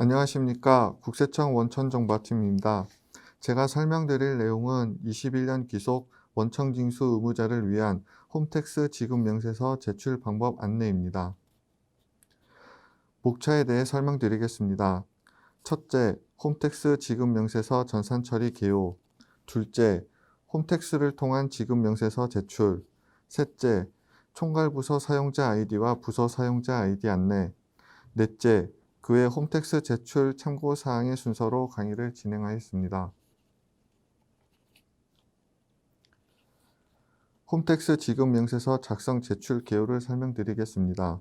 안녕하십니까. 국세청 원천정보팀입니다. 제가 설명드릴 내용은 21년 기속 원청징수 의무자를 위한 홈택스 지급명세서 제출 방법 안내입니다. 목차에 대해 설명드리겠습니다. 첫째, 홈택스 지급명세서 전산처리 개요. 둘째, 홈택스를 통한 지급명세서 제출. 셋째, 총괄부서 사용자 아이디와 부서 사용자 아이디 안내. 넷째, 그 외 홈택스 제출 참고사항의 순서로 강의를 진행하였습니다. 홈택스 지급명세서 작성 제출 개요를 설명드리겠습니다.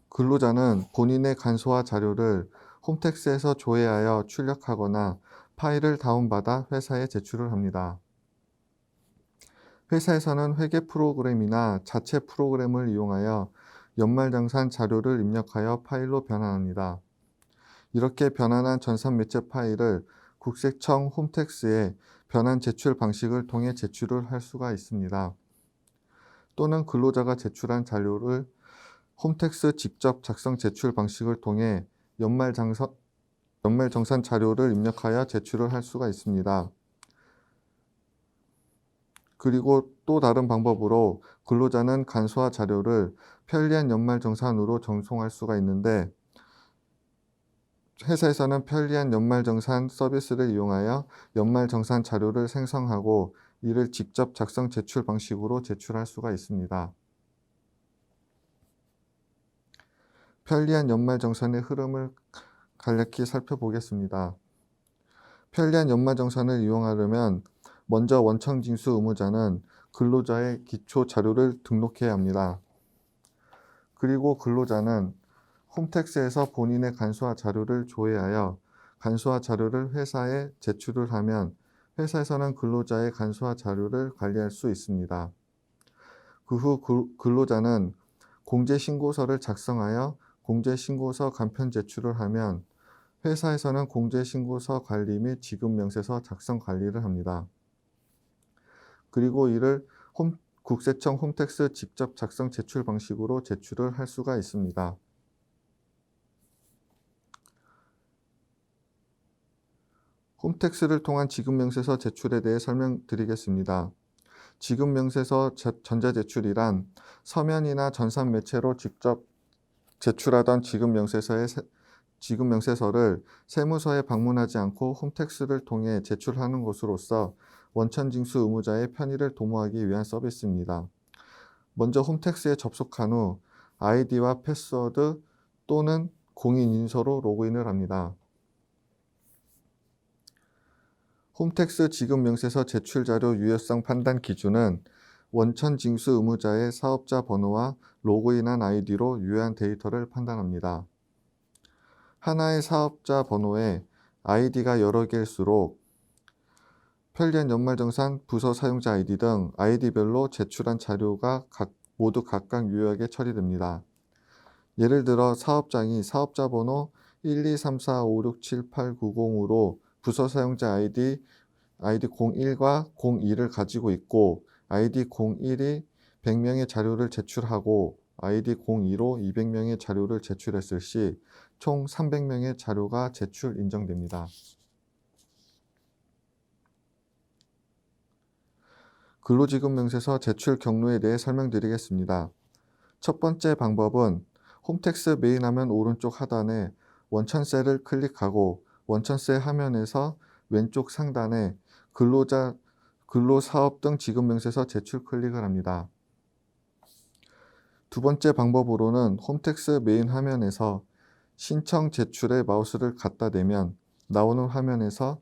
근로자는 본인의 간소화 자료를 홈택스에서 조회하여 출력하거나 파일을 다운받아 회사에 제출을 합니다. 회사에서는 회계 프로그램이나 자체 프로그램을 이용하여 연말정산 자료를 입력하여 파일로 변환합니다. 이렇게 변환한 전산 매체 파일을 국세청 홈택스에 변환 제출 방식을 통해 제출을 할 수가 있습니다. 또는 근로자가 제출한 자료를 홈택스 직접 작성 제출 방식을 통해 연말정산 자료를 입력하여 제출을 할 수가 있습니다. 그리고 또 다른 방법으로 근로자는 간소화 자료를 편리한 연말정산으로 전송할 수가 있는데, 회사에서는 편리한 연말정산 서비스를 이용하여 연말정산 자료를 생성하고 이를 직접 작성 제출 방식으로 제출할 수가 있습니다. 편리한 연말정산의 흐름을 간략히 살펴보겠습니다. 편리한 연말정산을 이용하려면 먼저 원청징수 의무자는 근로자의 기초 자료를 등록해야 합니다. 그리고 근로자는 홈택스에서 본인의 간소화 자료를 조회하여 간소화 자료를 회사에 제출을 하면 회사에서는 근로자의 간소화 자료를 관리할 수 있습니다. 그 후 근로자는 공제신고서를 작성하여 공제신고서 간편 제출을 하면 회사에서는 공제신고서 관리 및 지급명세서 작성 관리를 합니다. 그리고 이를 국세청 홈택스 직접 작성 제출 방식으로 제출을 할 수가 있습니다. 홈택스를 통한 지급명세서 제출에 대해 설명드리겠습니다. 지급명세서 전자제출이란 서면이나 전산 매체로 직접 제출하던 지급명세서를 세무서에 방문하지 않고 홈택스를 통해 제출하는 것으로서 원천징수 의무자의 편의를 도모하기 위한 서비스입니다. 먼저 홈택스에 접속한 후 아이디와 패스워드 또는 공인인증서로 로그인을 합니다. 홈택스 지급명세서 제출자료 유효성 판단 기준은 원천징수 의무자의 사업자 번호와 로그인한 아이디로 유효한 데이터를 판단합니다. 하나의 사업자 번호에 아이디가 여러 개일수록 편리한 연말정산 부서 사용자 아이디 등 아이디별로 제출한 자료가 모두 각각 유효하게 처리됩니다. 예를 들어 사업장이 사업자 번호 12345678990으로 부서 사용자 아이디 01과 02를 가지고 있고 아이디 01이 100명의 자료를 제출하고 아이디 02로 200명의 자료를 제출했을 시 총 300명의 자료가 제출 인정됩니다. 근로지급명세서 제출 경로에 대해 설명드리겠습니다. 첫 번째 방법은 홈택스 메인 화면 오른쪽 하단에 원천셀을 클릭하고 원천셀 화면에서 왼쪽 상단에 근로사업 등 지급명세서 제출 클릭을 합니다. 두 번째 방법으로는 홈택스 메인 화면에서 신청 제출에 마우스를 갖다 대면 나오는 화면에서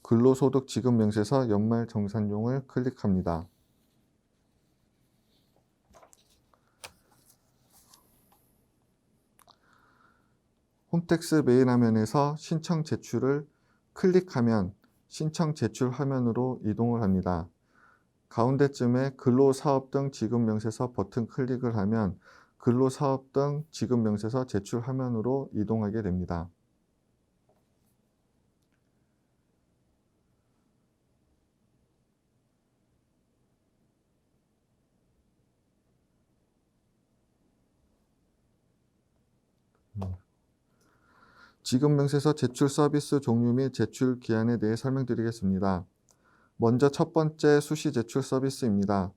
근로소득 지급명세서 연말정산용을 클릭합니다. 홈택스 메인 화면에서 신청 제출을 클릭하면 신청 제출 화면으로 이동을 합니다. 가운데쯤에 근로사업 등 지급명세서 버튼 클릭을 하면 근로사업 등 지급명세서 제출 화면으로 이동하게 됩니다. 지급명세서 제출 서비스 종류 및 제출 기한에 대해 설명드리겠습니다. 먼저 첫 번째 수시 제출 서비스입니다.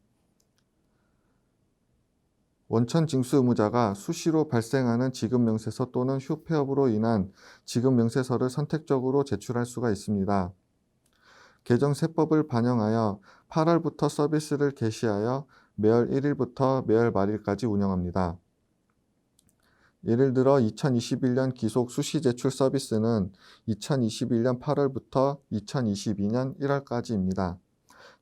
원천 징수 의무자가 수시로 발생하는 지급명세서 또는 휴폐업으로 인한 지급명세서를 선택적으로 제출할 수가 있습니다. 개정 세법을 반영하여 8월부터 서비스를 개시하여 매월 1일부터 매월 말일까지 운영합니다. 예를 들어 2021년 기속 수시 제출 서비스는 2021년 8월부터 2022년 1월까지입니다.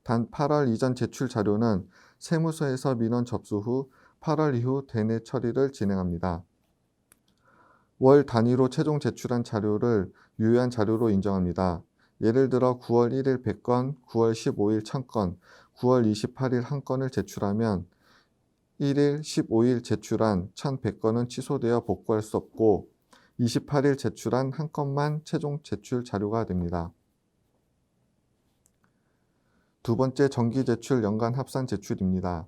단 8월 이전 제출 자료는 세무서에서 민원 접수 후 8월 이후 대내 처리를 진행합니다. 월 단위로 최종 제출한 자료를 유효한 자료로 인정합니다. 예를 들어 9월 1일 100건, 9월 15일 1000건, 9월 28일 1건을 제출하면 1일 15일 제출한 1100건은 취소되어 복구할 수 없고 28일 제출한 1건만 최종 제출 자료가 됩니다. 두 번째 정기 제출 연간 합산 제출입니다.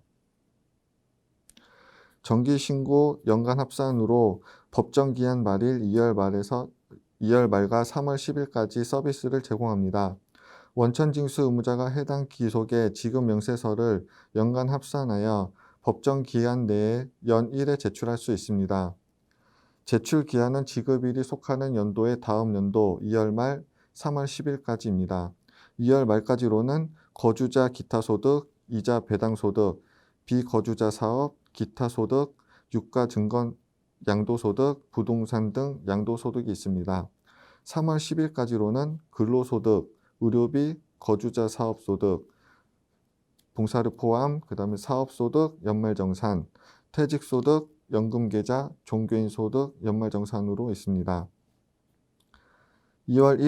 정기 신고 연간 합산으로 법정 기한 말일 2월 말과 3월 10일까지 서비스를 제공합니다. 원천 징수 의무자가 해당 기속의 지급 명세서를 연간 합산하여 법정 기한 내에 연 1회 제출할 수 있습니다. 제출 기한은 지급일이 속하는 연도의 다음 연도 2월 말 3월 10일까지입니다. 2월 말까지로는 거주자 기타 소득, 이자 배당 소득, 비거주자 사업, 기타 소득, 유가 증권 양도소득, 부동산 등 양도소득이 있습니다. 3월 10일까지로는 근로소득, 의료비, 거주자 사업소득, 봉사료 포함, 그 다음에 사업소득, 연말정산, 퇴직소득, 연금계좌, 종교인 소득, 연말정산으로 있습니다. 2월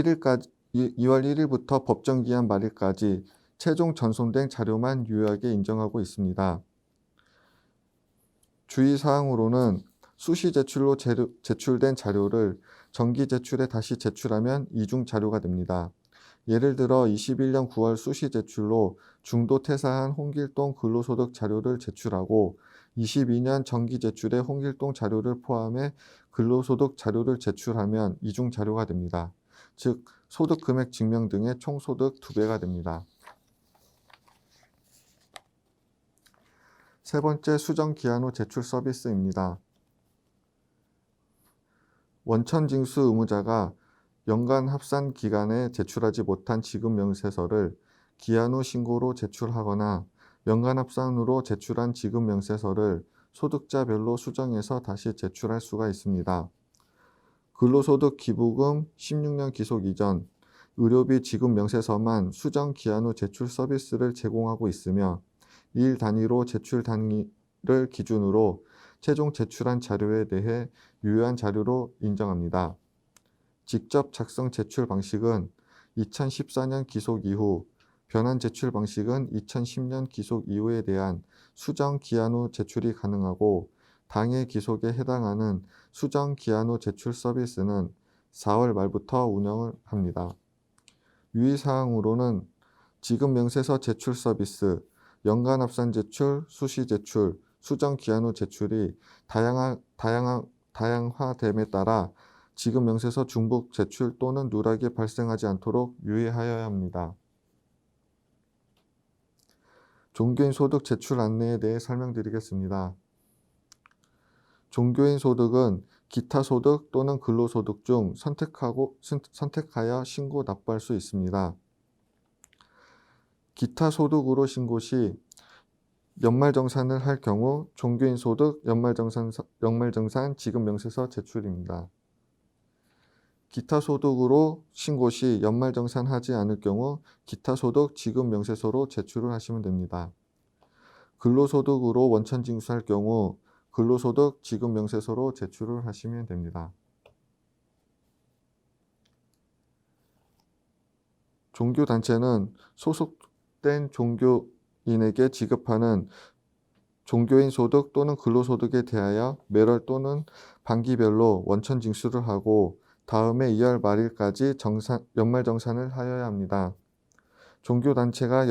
1일부터 법정기한 말일까지 최종 전송된 자료만 유효하게 인정하고 있습니다. 주의사항으로는 수시 제출로 제출된 자료를 정기 제출에 다시 제출하면 이중 자료가 됩니다. 예를 들어 21년 9월 수시 제출로 중도 퇴사한 홍길동 근로소득 자료를 제출하고 22년 정기 제출에 홍길동 자료를 포함해 근로소득 자료를 제출하면 이중 자료가 됩니다. 즉 소득 금액 증명 등의 총소득 2배가 됩니다. 세 번째 수정 기한 후 제출 서비스입니다. 원천 징수 의무자가 연간 합산 기간에 제출하지 못한 지급 명세서를 기한 후 신고로 제출하거나 연간 합산으로 제출한 지급 명세서를 소득자별로 수정해서 다시 제출할 수가 있습니다. 근로소득 기부금 16년 기속 이전, 의료비 지급 명세서만 수정 기한 후 제출 서비스를 제공하고 있으며 일 단위로 제출 단위를 기준으로 최종 제출한 자료에 대해 유효한 자료로 인정합니다. 직접 작성 제출 방식은 2014년 기속 이후, 변환 제출 방식은 2010년 기속 이후에 대한 수정 기한 후 제출이 가능하고 당해 기속에 해당하는 수정 기한 후 제출 서비스는 4월 말부터 운영을 합니다. 유의사항으로는 지급 명세서 제출 서비스, 연간 합산 제출, 수시 제출, 수정 기한 후 제출이 다양화됨에 따라 지급 명세서 중복 제출 또는 누락이 발생하지 않도록 유의하여야 합니다. 종교인 소득 제출 안내에 대해 설명드리겠습니다. 종교인 소득은 기타 소득 또는 근로소득 중 선택하여 신고 납부할 수 있습니다. 기타 소득으로 신고 시 연말정산을 할 경우 종교인 소득 연말정산 지급 명세서 제출입니다. 기타 소득으로 신고 시 연말정산하지 않을 경우 기타 소득 지급 명세서로 제출을 하시면 됩니다. 근로소득으로 원천 징수할 경우 근로소득 지급 명세서로 제출을 하시면 됩니다. 종교단체는 소속된 종교인에게 지급하는 종교인 소득 또는 근로소득에 대하여 매월 또는 반기별로 원천 징수를 하고 다음해 2월 말일까지 연말정산을 하여야 합니다. 종교단체가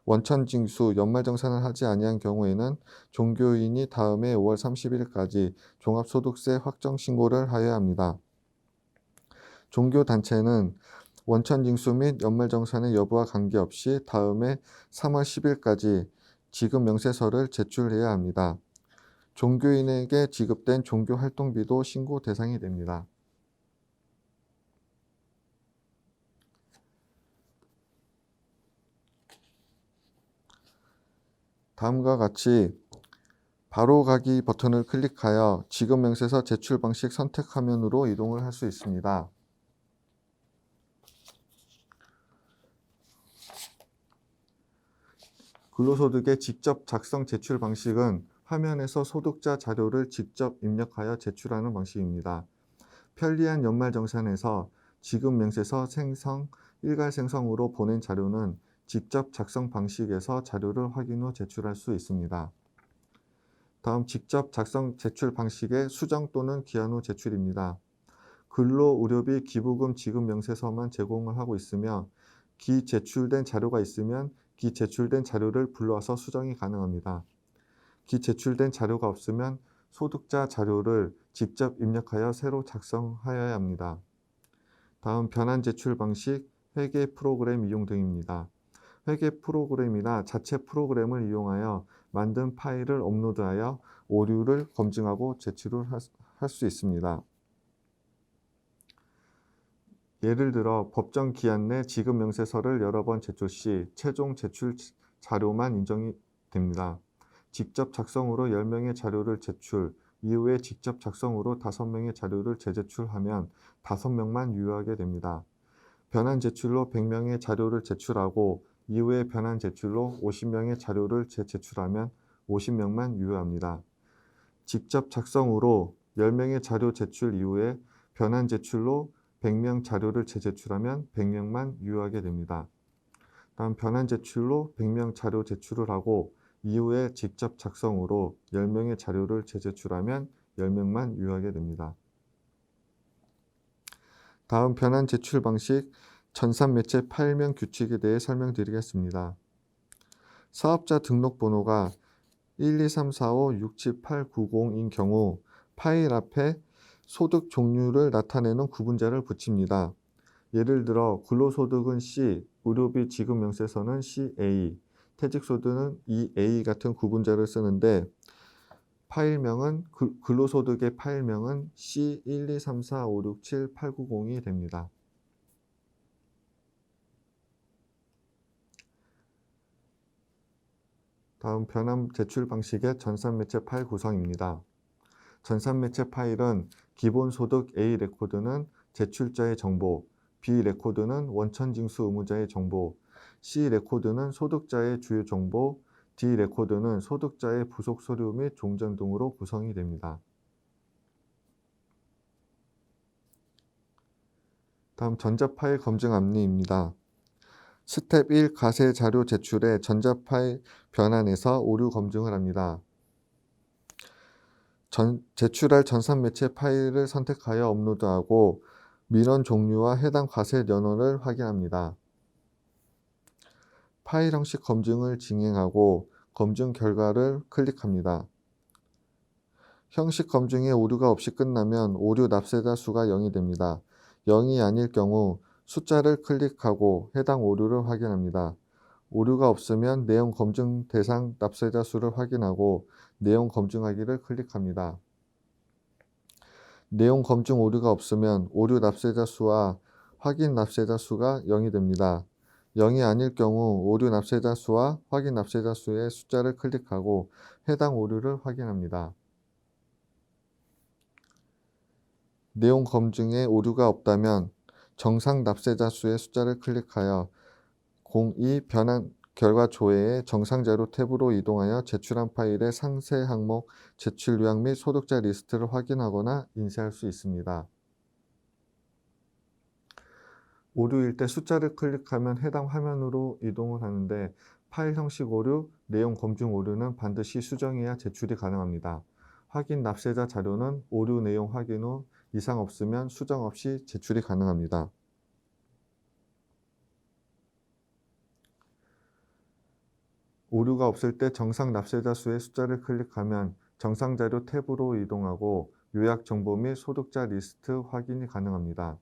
원천 징수 연말정산을 하지 아니한 경우에는 종교인이 다음해 5월 30일까지 종합소득세 확정 신고를 하여야 합니다. 종교단체는 원천징수 및 연말정산의 여부와 관계없이 다음해 3월 10일까지 지급 명세서를 제출해야 합니다. 종교인에게 지급된 종교활동비도 신고 대상이 됩니다. 다음과 같이 바로 가기 버튼을 클릭하여 지급 명세서 제출 방식 선택 화면으로 이동을 할 수 있습니다. 근로소득의 직접 작성 제출 방식은 화면에서 소득자 자료를 직접 입력하여 제출하는 방식입니다. 편리한 연말정산에서 지급 명세서 생성, 일괄 생성으로 보낸 자료는 직접 작성 방식에서 자료를 확인 후 제출할 수 있습니다. 다음 직접 작성 제출 방식의 수정 또는 기한 후 제출입니다. 근로의료비 기부금 지급 명세서만 제공을 하고 있으며 기제출된 자료가 있으면 기제출된 자료를 불러와서 수정이 가능합니다. 기제출된 자료가 없으면 소득자 자료를 직접 입력하여 새로 작성하여야 합니다. 다음 변환 제출 방식, 회계 프로그램 이용 등입니다. 회계 프로그램이나 자체 프로그램을 이용하여 만든 파일을 업로드하여 오류를 검증하고 제출을 할 수 있습니다. 예를 들어 법정 기한 내 지급 명세서를 여러 번 제출 시 최종 제출 자료만 인정이 됩니다. 직접 작성으로 10명의 자료를 제출, 이후에 직접 작성으로 5명의 자료를 재제출하면 5명만 유효하게 됩니다. 변환 제출로 100명의 자료를 제출하고 이후에 변환 제출로 50명의 자료를 재제출하면 50명만 유효합니다. 직접 작성으로 10명의 자료 제출 이후에 변환 제출로 100명 자료를 재제출하면 100명만 유효하게 됩니다. 다음 변환 제출로 100명 자료 제출을 하고 이후에 직접 작성으로 10명의 자료를 재제출하면 10명만 유효하게 됩니다. 다음 변환 제출 방식, 전산매체 파일명 규칙에 대해 설명드리겠습니다. 사업자 등록번호가 123456780인 경우 파일 앞에 소득 종류를 나타내는 구분자를 붙입니다. 예를 들어 근로소득은 C, 의료비 지급 명세서는 CA, 퇴직소득은 EA 같은 구분자를 쓰는데 파일명은 근로소득의 파일명은 C123456780이 됩니다. 다음 변환 제출 방식의 전산매체 파일 구성입니다. 전산매체 파일은 기본 소득 A 레코드는 제출자의 정보, B 레코드는 원천징수 의무자의 정보, C 레코드는 소득자의 주요 정보, D 레코드는 소득자의 부속 서류 및 종전 등으로 구성이 됩니다. 다음 전자파일 검증 안내입니다. 스텝 1 가세 자료 제출에 전자파일 변환에서 오류 검증을 합니다. 제출할 전산매체 파일을 선택하여 업로드하고 민원 종류와 해당 가세 연원을 확인합니다. 파일 형식 검증을 진행하고 검증 결과를 클릭합니다. 형식 검증에 오류가 없이 끝나면 오류 납세자 수가 0이 됩니다. 0이 아닐 경우 숫자를 클릭하고 해당 오류를 확인합니다. 오류가 없으면 내용 검증 대상 납세자 수를 확인하고 내용 검증하기를 클릭합니다. 내용 검증 오류가 없으면 오류 납세자 수와 확인 납세자 수가 0이 됩니다. 0이 아닐 경우 오류 납세자 수와 확인 납세자 수의 숫자를 클릭하고 해당 오류를 확인합니다. 내용 검증에 오류가 없다면 정상 납세자 수의 숫자를 클릭하여 02 변환 결과 조회의 정상 자료 탭으로 이동하여 제출한 파일의 상세 항목, 제출 요약 및 소득자 리스트를 확인하거나 인쇄할 수 있습니다. 오류일 때 숫자를 클릭하면 해당 화면으로 이동을 하는데 파일 형식 오류, 내용 검증 오류는 반드시 수정해야 제출이 가능합니다. 확인 납세자 자료는 오류 내용 확인 후 이상 없으면 수정 없이 제출이 가능합니다. 오류가 없을 때 정상 납세자 수의 숫자를 클릭하면 정상 자료 탭으로 이동하고 요약 정보 및 소득자 리스트 확인이 가능합니다.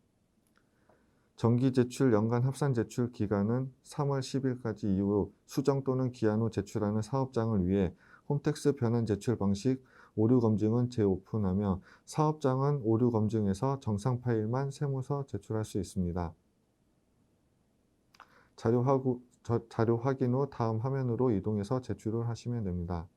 정기 제출 연간 합산 제출 기간은 3월 10일까지 이후 수정 또는 기한 후 제출하는 사업장을 위해 홈택스 변환 제출 방식 오류 검증은 재오픈하며 사업장은 오류 검증에서 정상 파일만 세무서 제출할 수 있습니다. 자료 확인 후 다음 화면으로 이동해서 제출을 하시면 됩니다.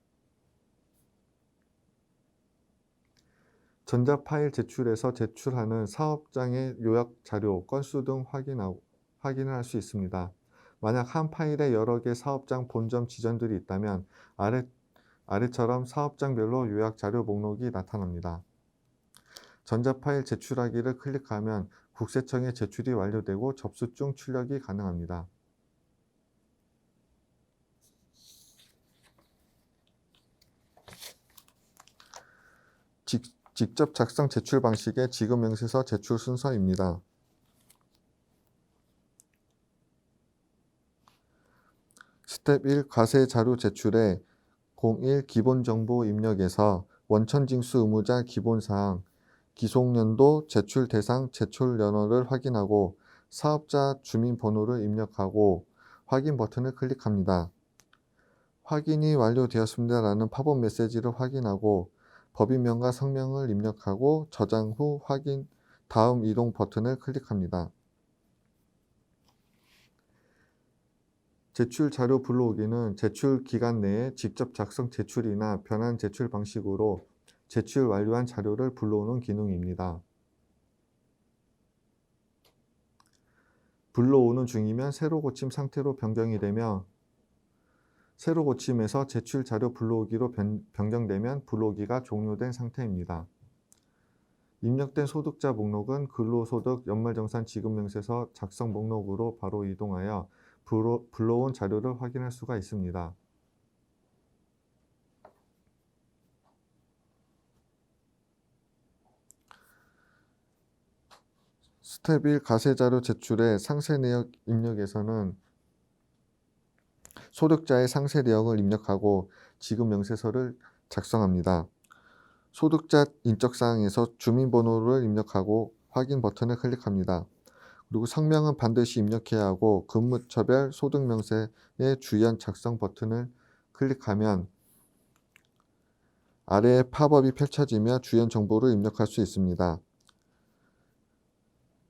전자파일 제출에서 제출하는 사업장의 요약 자료 건수 등 확인을 할 수 있습니다. 만약 한 파일에 여러 개 사업장 본점 지전들이 있다면 아래처럼 사업장별로 요약 자료 목록이 나타납니다. 전자파일 제출하기를 클릭하면 국세청에 제출이 완료되고 접수증 출력이 가능합니다. 직접 작성 제출 방식의 지급명세서 제출 순서입니다. 스텝 1 과세 자료 제출에 01 기본정보 입력에서 원천징수 의무자 기본사항, 기속연도 제출 대상 제출 연원을 확인하고 사업자 주민번호를 입력하고 확인 버튼을 클릭합니다. 확인이 완료되었습니다라는 팝업 메시지를 확인하고 법인명과 성명을 입력하고 저장 후 확인 다음 이동 버튼을 클릭합니다. 제출 자료 불러오기는 제출 기간 내에 직접 작성 제출이나 변환 제출 방식으로 제출 완료한 자료를 불러오는 기능입니다. 불러오는 중이면 새로 고침 상태로 변경이 되며 새로 고침에서 제출 자료 불러오기로 변경되면 불러오기가 종료된 상태입니다. 입력된 소득자 목록은 근로소득 연말정산 지급명세서 작성 목록으로 바로 이동하여 불러온 자료를 확인할 수가 있습니다. 스텝 1 과세자료 제출의 상세 내역 입력에서는 소득자의 상세 내역을 입력하고 지급명세서를 작성합니다. 소득자 인적사항에서 주민번호를 입력하고 확인 버튼을 클릭합니다. 그리고 성명은 반드시 입력해야 하고 근무처별 소득명세의 주연 작성 버튼을 클릭하면 아래에 팝업이 펼쳐지며 주연 정보를 입력할 수 있습니다.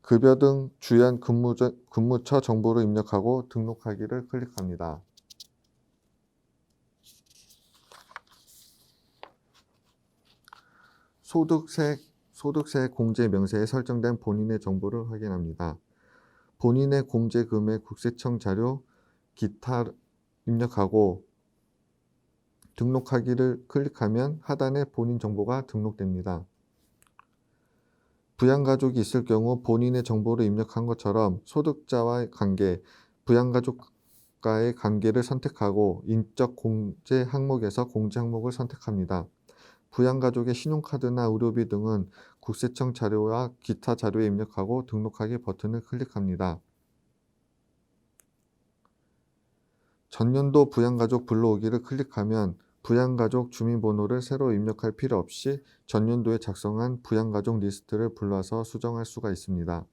급여 등 주연 근무처 정보를 입력하고 등록하기를 클릭합니다. 소득세 공제 명세에 설정된 본인의 정보를 확인합니다. 본인의 공제 금액 국세청 자료 기타 입력하고 등록하기를 클릭하면 하단에 본인 정보가 등록됩니다. 부양가족이 있을 경우 본인의 정보를 입력한 것처럼 소득자와의 관계, 부양가족과의 관계를 선택하고 인적 공제 항목에서 공제 항목을 선택합니다. 부양가족의 신용카드나 의료비 등은 국세청 자료와 기타 자료에 입력하고 등록하기 버튼을 클릭합니다. 전년도 부양가족 불러오기를 클릭하면 부양가족 주민번호를 새로 입력할 필요 없이 전년도에 작성한 부양가족 리스트를 불러서 수정할 수가 있습니다.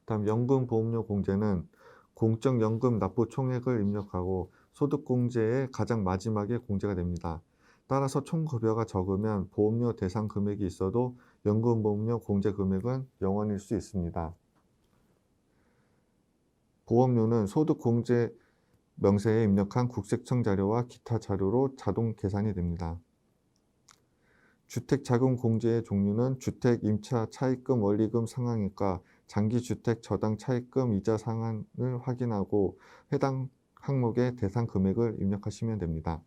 다음 연금보험료 공제는 공적연금 납부 총액을 입력하고 소득공제의 가장 마지막에 공제가 됩니다. 따라서 총급여가 적으면 보험료 대상 금액이 있어도 연금보험료 공제 금액은 0원일 수 있습니다. 보험료는 소득공제 명세에 입력한 국세청 자료와 기타 자료로 자동 계산이 됩니다. 주택자금 공제의 종류는 주택 임차 차입금 원리금 상환액과 장기주택 저당 차입금 이자 상환을 확인하고 해당 항목의 대상 금액을 입력하시면 됩니다.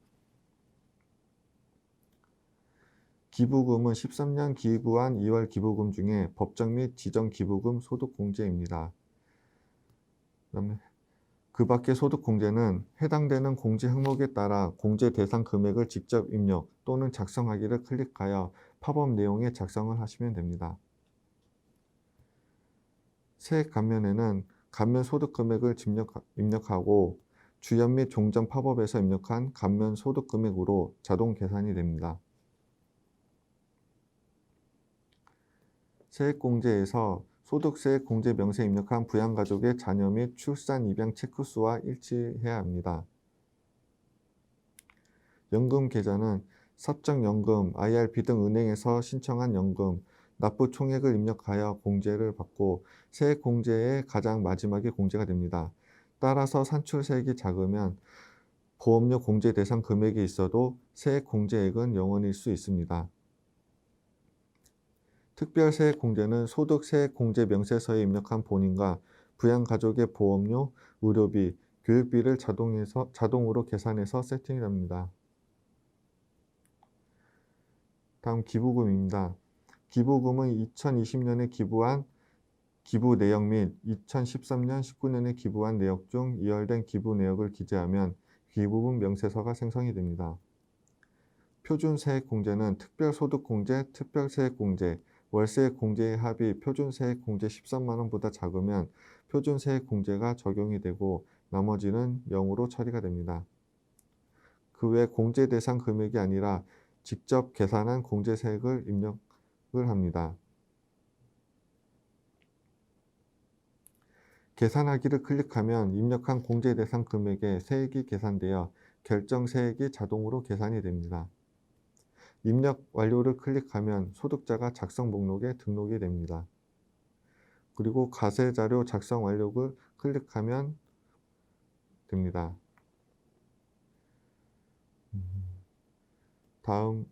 기부금은 13년 기부한 2월 기부금 중에 법정 및 지정 기부금 소득공제입니다. 그다음에 그 밖의 소득공제는 해당되는 공제 항목에 따라 공제 대상 금액을 직접 입력 또는 작성하기를 클릭하여 팝업 내용에 작성을 하시면 됩니다. 세액 감면에는 감면 소득 금액을 입력하고 주연 및 종전 팝업에서 입력한 감면 소득 금액으로 자동 계산이 됩니다. 세액공제에서 소득세 공제 명세에 입력한 부양가족의 자녀 및 출산 입양 체크수와 일치해야 합니다. 연금 계좌는 사적연금, IRP 등 은행에서 신청한 연금, 납부 총액을 입력하여 공제를 받고 세액 공제의 가장 마지막에 공제가 됩니다. 따라서 산출세액이 작으면 보험료 공제 대상 금액이 있어도 세액 공제액은 0원일 수 있습니다. 특별세액 공제는 소득세액 공제 명세서에 입력한 본인과 부양가족의 보험료, 의료비, 교육비를 자동으로 계산해서 세팅이 됩니다. 다음 기부금입니다. 기부금은 2020년에 기부한 기부 내역 및 2013년, 19년에 기부한 내역 중 이월된 기부 내역을 기재하면 기부금 명세서가 생성이 됩니다. 표준세액 공제는 특별소득공제, 특별세액 공제, 월세액 공제의 합이 표준세액 공제 13만 원보다 작으면 표준세액 공제가 적용이 되고 나머지는 0으로 처리가 됩니다. 그 외 공제 대상 금액이 아니라 직접 계산한 공제세액을 입력을 합니다. 계산하기를 클릭하면 입력한 공제 대상 금액의 세액이 계산되어 결정세액이 자동으로 계산이 됩니다. 입력 완료를 클릭하면 소득자가 작성 목록에 등록이 됩니다. 그리고 가세자료 작성 완료를 클릭하면 됩니다. 다음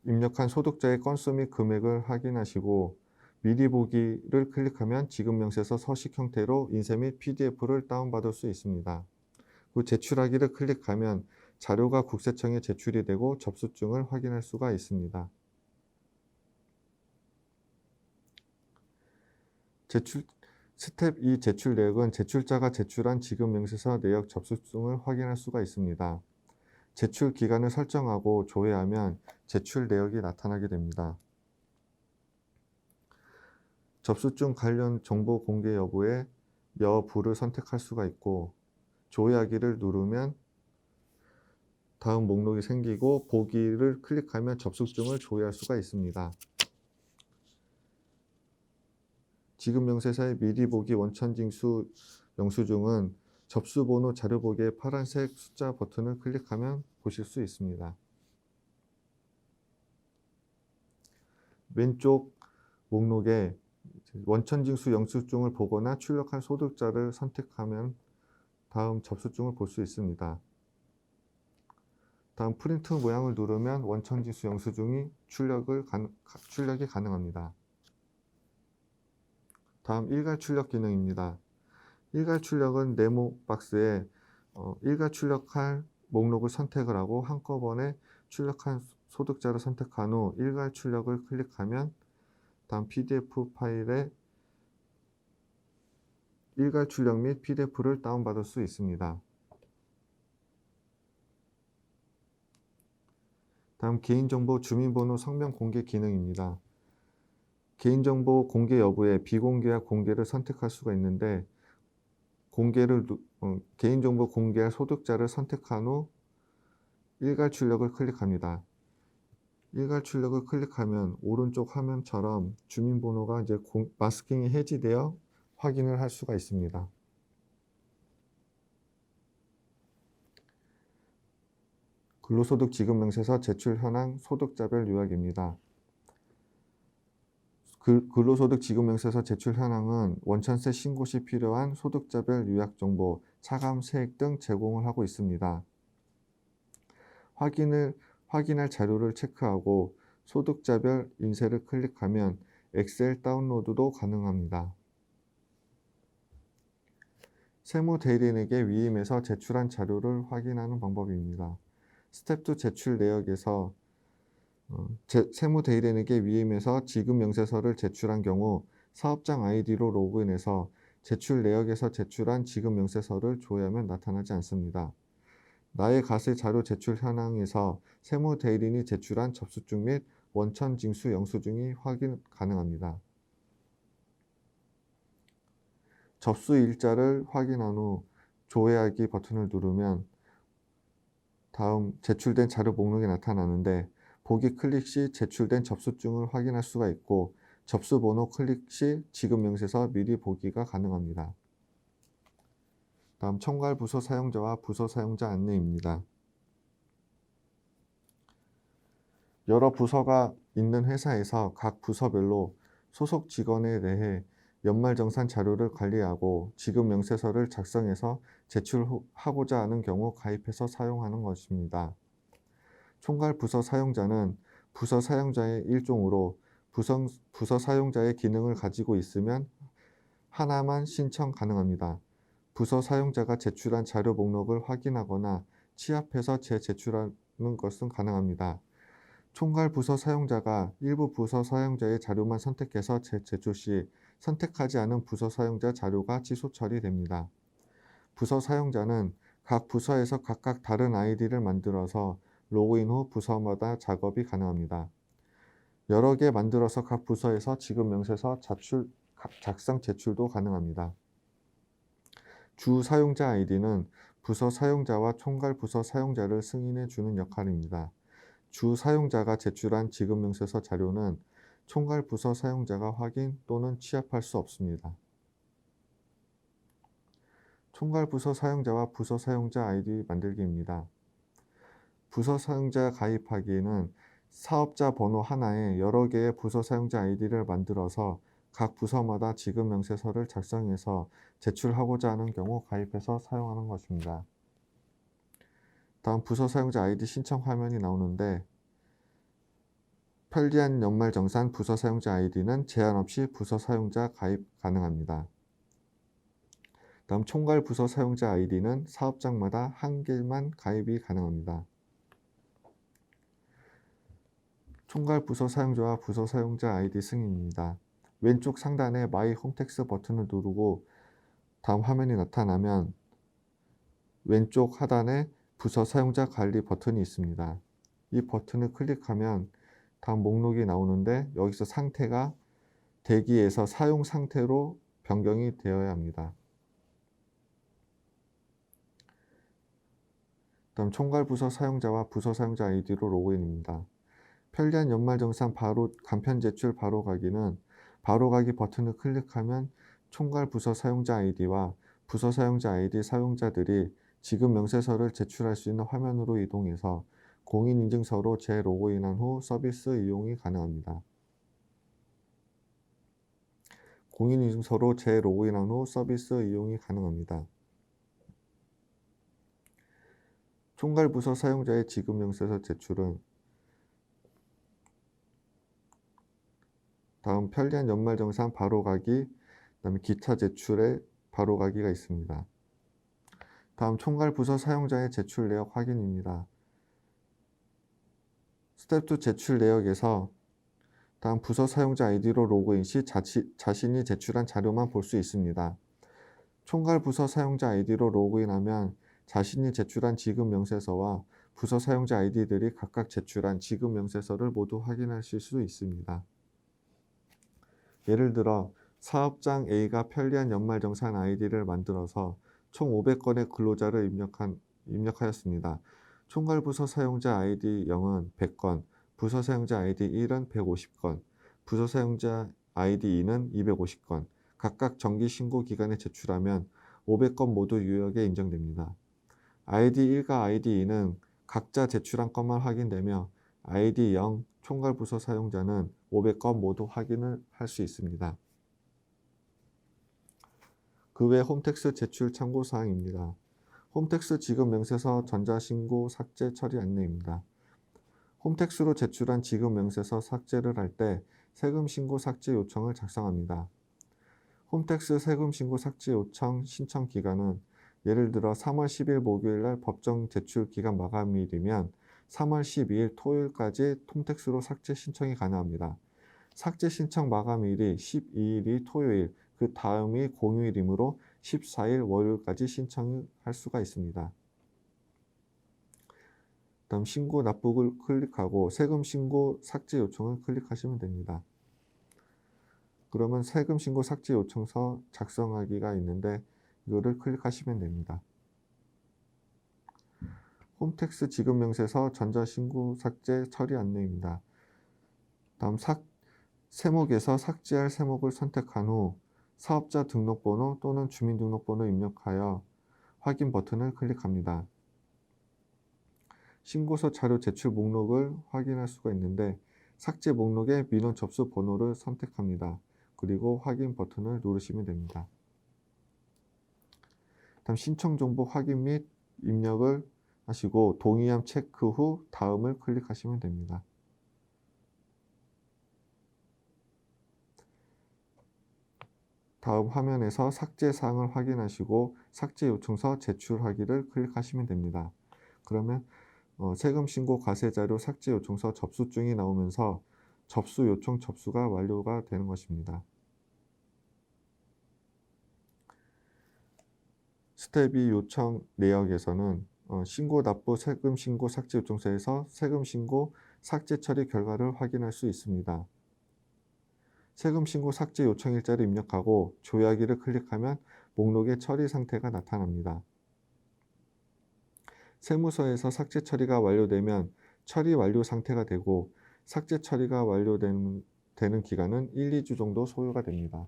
입력한 소득자의 건수 및 금액을 확인하시고 미리 보기를 클릭하면 지급명세서 서식 형태로 인쇄 및 PDF를 다운받을 수 있습니다. 제출하기를 클릭하면 자료가 국세청에 제출이 되고 접수증을 확인할 수가 있습니다. 스텝 2 제출 내역은 제출자가 제출한 지급명세서 내역 접수증을 확인할 수가 있습니다. 제출 기간을 설정하고 조회하면 제출 내역이 나타나게 됩니다. 접수증 관련 정보 공개 여부를 선택할 수가 있고 조회하기를 누르면 다음 목록이 생기고 보기를 클릭하면 접수증을 조회할 수가 있습니다. 지급명세서의 미리 보기 원천징수 영수증은 접수번호 자료 보기의 파란색 숫자 버튼을 클릭하면 보실 수 있습니다. 왼쪽 목록에 원천징수 영수증을 보거나 출력한 소득자를 선택하면 다음 접수증을 볼 수 있습니다. 다음 프린트 모양을 누르면 원천징수 영수증이 출력이 가능합니다. 다음 일괄 출력 기능입니다. 일괄 출력은 네모 박스에 일괄 출력할 목록을 선택을 하고 한꺼번에 출력한 소득자를 선택한 후 일괄 출력을 클릭하면 다음 PDF 파일에 일괄 출력 및 PDF를 다운받을 수 있습니다. 다음 개인정보 주민번호 성명 공개 기능입니다. 개인정보 공개 여부에 비공개와 공개를 선택할 수가 있는데 개인정보 공개할 소득자를 선택한 후 일괄 출력을 클릭합니다. 일괄 출력을 클릭하면 오른쪽 화면처럼 주민번호가 이제 마스킹이 해지되어 확인을 할 수가 있습니다. 근로소득 지급명세서 제출 현황 소득자별 요약입니다. 근로소득 지급명세서 제출 현황은 원천세 신고 시 필요한 소득자별 요약 정보, 차감 세액 등 제공을 하고 있습니다. 확인할 자료를 체크하고 소득자별 인쇄를 클릭하면 엑셀 다운로드도 가능합니다. 세무대리인에게 위임해서 제출한 자료를 확인하는 방법입니다. 스텝 2 제출 내역에서 세무대리인에게 위임해서 지급명세서를 제출한 경우 사업장 아이디로 로그인해서 제출 내역에서 제출한 지급명세서를 조회하면 나타나지 않습니다. 나의 가세 자료 제출 현황에서 세무대리인이 제출한 접수증 및 원천징수 영수증이 확인 가능합니다. 접수 일자를 확인한 후 조회하기 버튼을 누르면 다음 제출된 자료 목록이 나타나는데 보기 클릭 시 제출된 접수증을 확인할 수가 있고 접수 번호 클릭 시 지급 명세서 미리 보기가 가능합니다. 다음 총괄 부서 사용자와 부서 사용자 안내입니다. 여러 부서가 있는 회사에서 각 부서별로 소속 직원에 대해 연말정산 자료를 관리하고 지급 명세서를 작성해서 제출하고자 하는 경우 가입해서 사용하는 것입니다. 총괄 부서 사용자는 부서 사용자의 일종으로 부서 사용자의 기능을 가지고 있으면 하나만 신청 가능합니다. 부서 사용자가 제출한 자료 목록을 확인하거나 취합해서 재제출하는 것은 가능합니다. 총괄 부서 사용자가 일부 부서 사용자의 자료만 선택해서 재제출 시 선택하지 않은 부서 사용자 자료가 취소 처리됩니다. 부서 사용자는 각 부서에서 각각 다른 아이디를 만들어서 로그인 후 부서마다 작업이 가능합니다. 여러 개 만들어서 각 부서에서 지급 명세서 작성 제출도 가능합니다. 주 사용자 아이디는 부서 사용자와 총괄 부서 사용자를 승인해 주는 역할입니다. 주 사용자가 제출한 지급 명세서 자료는 총괄 부서 사용자가 확인 또는 취합할 수 없습니다. 총괄 부서 사용자와 부서 사용자 아이디 만들기입니다. 부서 사용자 가입하기에는 사업자 번호 하나에 여러 개의 부서 사용자 아이디를 만들어서 각 부서마다 지급 명세서를 작성해서 제출하고자 하는 경우 가입해서 사용하는 것입니다. 다음 부서 사용자 아이디 신청 화면이 나오는데 편리한 연말정산 부서 사용자 아이디는 제한 없이 부서 사용자 가입 가능합니다. 다음 총괄 부서 사용자 아이디는 사업장마다 한 개만 가입이 가능합니다. 총괄 부서 사용자와 부서 사용자 아이디 승인입니다. 왼쪽 상단에 마이 홈택스 버튼을 누르고 다음 화면이 나타나면 왼쪽 하단에 부서 사용자 관리 버튼이 있습니다. 이 버튼을 클릭하면 다음 목록이 나오는데 여기서 상태가 대기에서 사용 상태로 변경이 되어야 합니다. 다음 총괄 부서 사용자와 부서 사용자 아이디로 로그인입니다. 편리한 연말정산 간편 제출 바로 가기는 바로 가기 버튼을 클릭하면 총괄 부서 사용자 아이디와 부서 사용자 아이디 사용자들이 지급 명세서를 제출할 수 있는 화면으로 이동해서 공인인증서로 재로그인한 후 서비스 이용이 가능합니다. 공인인증서로 재로그인한 후 서비스 이용이 가능합니다. 총괄 부서 사용자의 지급 명세서 제출은 다음 편리한 연말정산 바로가기, 그다음에 기타 제출의 바로가기가 있습니다. 다음 총괄 부서 사용자의 제출 내역 확인입니다. 스텝 2 제출 내역에서 다음 부서 사용자 아이디로 로그인 시 자신이 제출한 자료만 볼 수 있습니다. 총괄 부서 사용자 아이디로 로그인하면 자신이 제출한 지급 명세서와 부서 사용자 아이디들이 각각 제출한 지급 명세서를 모두 확인하실 수 있습니다. 예를 들어 사업장 A가 편리한 연말정산 아이디를 만들어서 총 500건의 근로자를 입력하였습니다. 총괄 부서 사용자 아이디 0은 100건, 부서 사용자 아이디 1은 150건, 부서 사용자 아이디 2는 250건, 각각 정기 신고 기간에 제출하면 500건 모두 유효하게 인정됩니다. 아이디 1과 아이디 2는 각자 제출한 건만 확인되며 아이디 0 총괄 부서 사용자는 500건 모두 확인을 할 수 있습니다. 그 외 홈택스 제출 참고사항입니다. 홈택스 지급 명세서 전자신고 삭제 처리 안내입니다. 홈택스로 제출한 지급 명세서 삭제를 할 때 세금 신고 삭제 요청을 작성합니다. 홈택스 세금 신고 삭제 요청 신청 기간은 예를 들어 3월 10일 목요일 날 법정 제출 기간 마감일이면 3월 12일 토요일까지 홈택스로 삭제 신청이 가능합니다. 삭제 신청 마감일이 12일이 토요일, 그 다음이 공휴일이므로 14일 월요일까지 신청할 수가 있습니다. 다음 신고 납부를 클릭하고 세금 신고 삭제 요청을 클릭하시면 됩니다. 그러면 세금 신고 삭제 요청서 작성하기가 있는데 이거를 클릭하시면 됩니다. 홈택스 지급 명세서 전자신고 삭제 처리 안내입니다. 다음 세목에서 삭제할 세목을 선택한 후 사업자 등록번호 또는 주민등록번호 입력하여 확인 버튼을 클릭합니다. 신고서 자료 제출 목록을 확인할 수가 있는데 삭제 목록에 민원 접수 번호를 선택합니다. 그리고 확인 버튼을 누르시면 됩니다. 다음 신청 정보 확인 및 입력을 하시고 동의함 체크 후 다음을 클릭하시면 됩니다. 다음 화면에서 삭제 사항을 확인하시고 삭제 요청서 제출하기를 클릭하시면 됩니다. 그러면 세금 신고 과세 자료 삭제 요청서 접수중이 나오면서 접수 요청 접수가 완료가 되는 것입니다. 스텝 2 요청 내역에서는 신고 납부 세금 신고 삭제 요청서에서 세금 신고 삭제 처리 결과를 확인할 수 있습니다. 세금 신고 삭제 요청 일자를 입력하고 조회하기를 클릭하면 목록의 처리 상태가 나타납니다. 세무서에서 삭제 처리가 완료되면 처리 완료 상태가 되고 삭제 처리가 완료되는 기간은 1, 2주 정도 소요가 됩니다.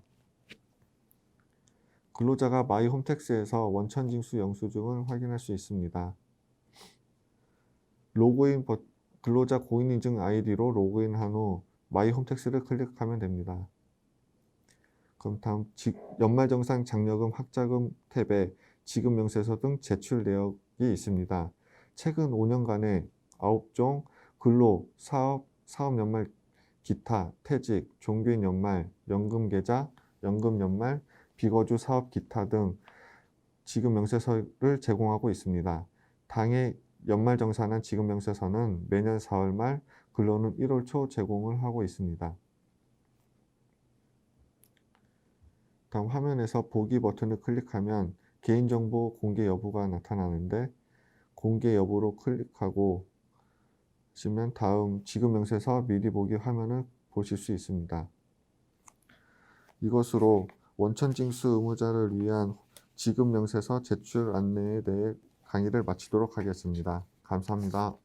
근로자가 마이홈택스에서 원천징수 영수증을 확인할 수 있습니다. 근로자 공인인증 아이디로 로그인한 후 마이홈택스를 클릭하면 됩니다. 그럼 다음 연말정산 장려금 확자금 탭에 지급명세서 등 제출 내역이 있습니다. 최근 5년간의 9종 근로, 사업연말, 기타, 퇴직, 종교인 연말, 연금계좌, 연금연말, 비거주 사업 기타 등 지급명세서를 제공하고 있습니다. 당해 연말정산한 지급명세서는 매년 4월 말, 근로는 1월 초 제공을 하고 있습니다. 다음 화면에서 보기 버튼을 클릭하면 개인정보 공개 여부가 나타나는데 공개 여부로 클릭하고 하시면 다음 지급명세서 미리 보기 화면을 보실 수 있습니다. 이것으로 원천징수 의무자를 위한 지급명세서 제출 안내에 대해 강의를 마치도록 하겠습니다. 감사합니다.